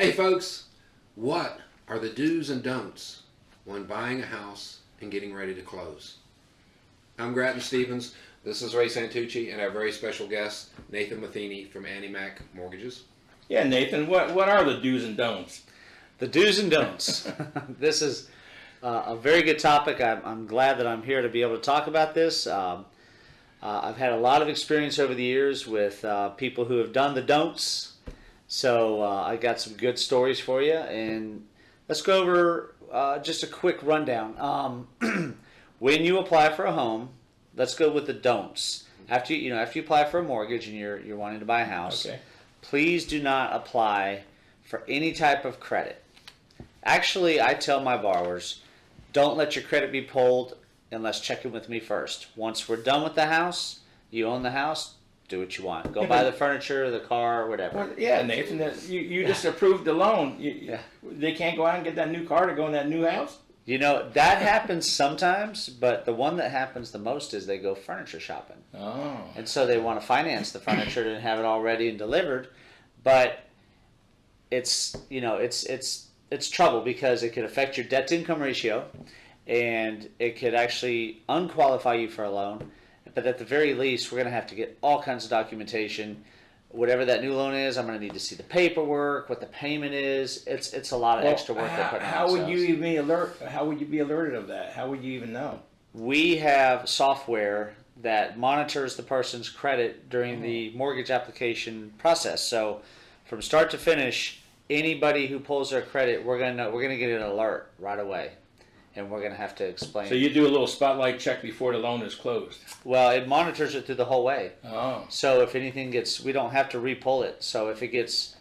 Hey folks, what are the do's and don'ts when buying a house and getting ready to close? I'm Gratton Stephens. This is Ray Santucci and our very special guest, Nathan Matheny from Annie Mac Mortgages. Yeah, Nathan, what are the do's and don'ts? The do's and don'ts. This is a very good topic. I'm glad that I'm here to be able to talk about this. I've had a lot of experience over the years with people who have done the don'ts. So I got some good stories for you, and let's go over just a quick rundown. When you apply for a home, let's go with the don'ts. After you apply for a mortgage and you're wanting to buy a house, Okay. please do not apply for any type of credit. Actually, I tell my borrowers, don't let your credit be pulled unless checking with me first. Once we're done with the house, you own the house, do what you want. Go buy the furniture, the car, whatever. Well, yeah, Nathan, you just approved the loan. They can't go out and get that new car to go in that new house? You know, that happens sometimes, but the one that happens the most is they go furniture shopping. Oh. And so they want to finance the furniture and have it all ready and delivered, but it's trouble because it could affect your debt to income ratio and it could actually unqualify you for a loan. But at the very least, we're going to have to get all kinds of documentation. Whatever that new loan is, I'm going to need to see the paperwork, what the payment is. It's a lot of extra work they're putting on How would you themselves. How would you be alerted of that? How would you even know? We have software that monitors the person's credit during the mortgage application process. So from start to finish, anybody who pulls their credit, we're gonna get an alert right away. And we're going to have to explain. So you do a little spotlight check before the loan is closed? Well, it monitors it through the whole way. Oh. So if anything we don't have to re-pull it. So if it gets,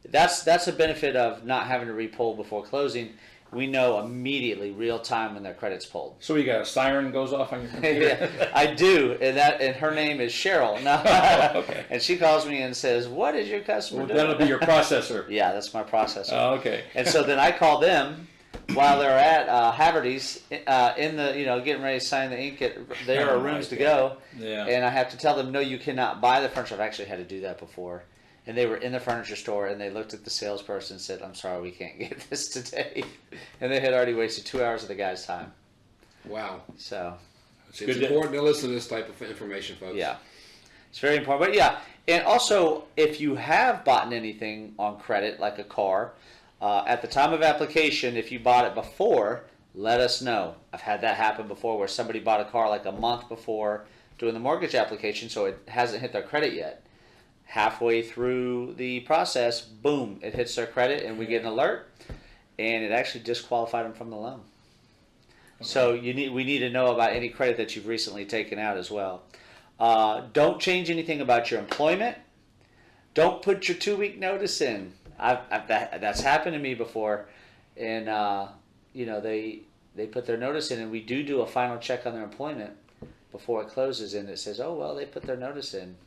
that's a benefit of not having to re-pull before closing. We know immediately, real time, when their credit's pulled. So you got a siren goes off on your computer? Yeah, I do, and her name is Cheryl. No. Okay. And she calls me and says, "What is your customer doing?" That'll be your processor. Yeah, that's my processor. Oh, okay. And so then I call them while they're at Haverty's in the getting ready to sign the ink. There are rooms to go, and I have to tell them, no, you cannot buy the furniture. I've actually had to do that before. And they were in the furniture store, and they looked at the salesperson and said, "I'm sorry, we can't get this today." And they had already wasted 2 hours of the guy's time. Wow. So it's important to listen to this type of information, folks. Yeah, it's very important. But yeah, and also if you have bought anything on credit, like a car, at the time of application, if you bought it before, let us know. I've had that happen before where somebody bought a car like a month before doing the mortgage application, so it hasn't hit their credit yet. Halfway through the process, boom, it hits their credit and we get an alert, and it actually disqualified them from the loan. Okay. So we need to know about any credit that you've recently taken out as well. Don't change anything about your employment. Don't put your 2-week notice in. That's happened to me before, and they put their notice in, and we do a final check on their employment before it closes, and it says, oh well, they put their notice in.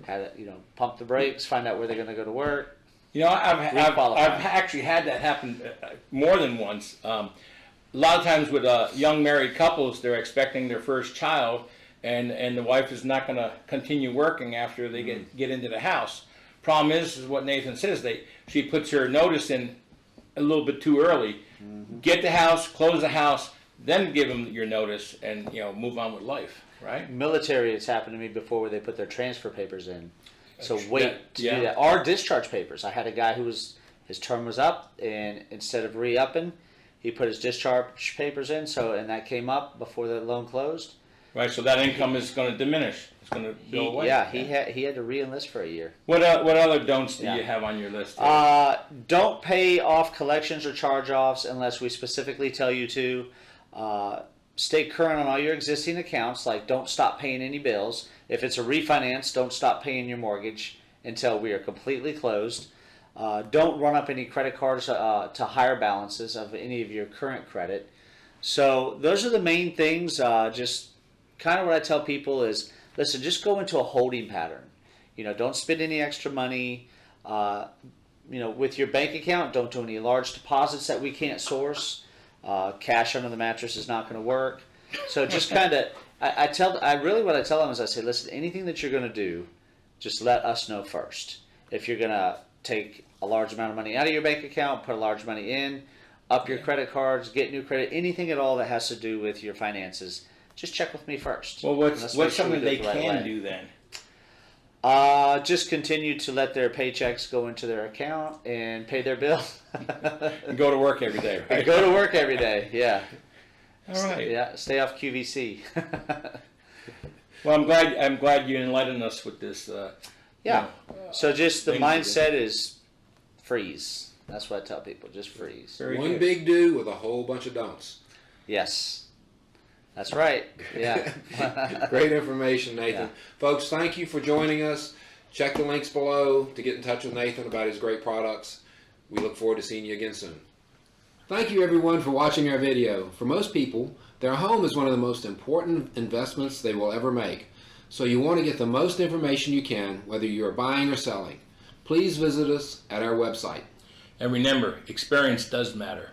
Had to pump the brakes, find out where they're going to go to work. I've actually had that happen more than once. A lot of times with young married couples, they're expecting their first child, and the wife is not going to continue working after they get into the house. Problem is what Nathan says. She puts her notice in a little bit too early. Mm-hmm. Get the house, close the house, then give them your notice, and move on with life. Right? Military, it's happened to me before where they put their transfer papers in. So wait to do that. Or discharge papers. I had a guy his term was up, and instead of re-upping, he put his discharge papers in. And that came up before the loan closed. Right. So that income is going to diminish. It's going to go away. Yeah. He had to re-enlist for a year. What other don'ts do you have on your list? Don't pay off collections or charge-offs unless we specifically tell you to. Stay current on all your existing accounts, like don't stop paying any bills. If it's a refinance, don't stop paying your mortgage until we are completely closed. Don't run up any credit cards to higher balances of any of your current credit. So those are the main things. Just kind of what I tell people is, listen, just go into a holding pattern. Don't spend any extra money. With your bank account, don't do any large deposits that we can't source. Cash under the mattress is not going to work. So just kind of, what I tell them is I say, listen, anything that you're going to do, just let us know first. If you're going to take a large amount of money out of your bank account, put a large money in, up your credit cards, get new credit, anything at all that has to do with your finances, just check with me first. Well, Let's what's make sure we something do it they the right can way. do then? Just continue to let their paychecks go into their account and pay their bill. And go to work every day, right? And go to work every day. Yeah. All right. Yeah. Stay off QVC. Well, I'm glad you enlightened us with this. Yeah. So just the things to mindset is freeze. That's what I tell people. Just freeze. Very One good. big do with a whole bunch of don'ts. Yes. That's right. Yeah. Great information, Nathan. Yeah. Folks, thank you for joining us. Check the links below to get in touch with Nathan about his great products. We look forward to seeing you again soon. Thank you, everyone, for watching our video. For most people, their home is one of the most important investments they will ever make. So you want to get the most information you can, whether you are buying or selling. Please visit us at our website. And remember, experience does matter.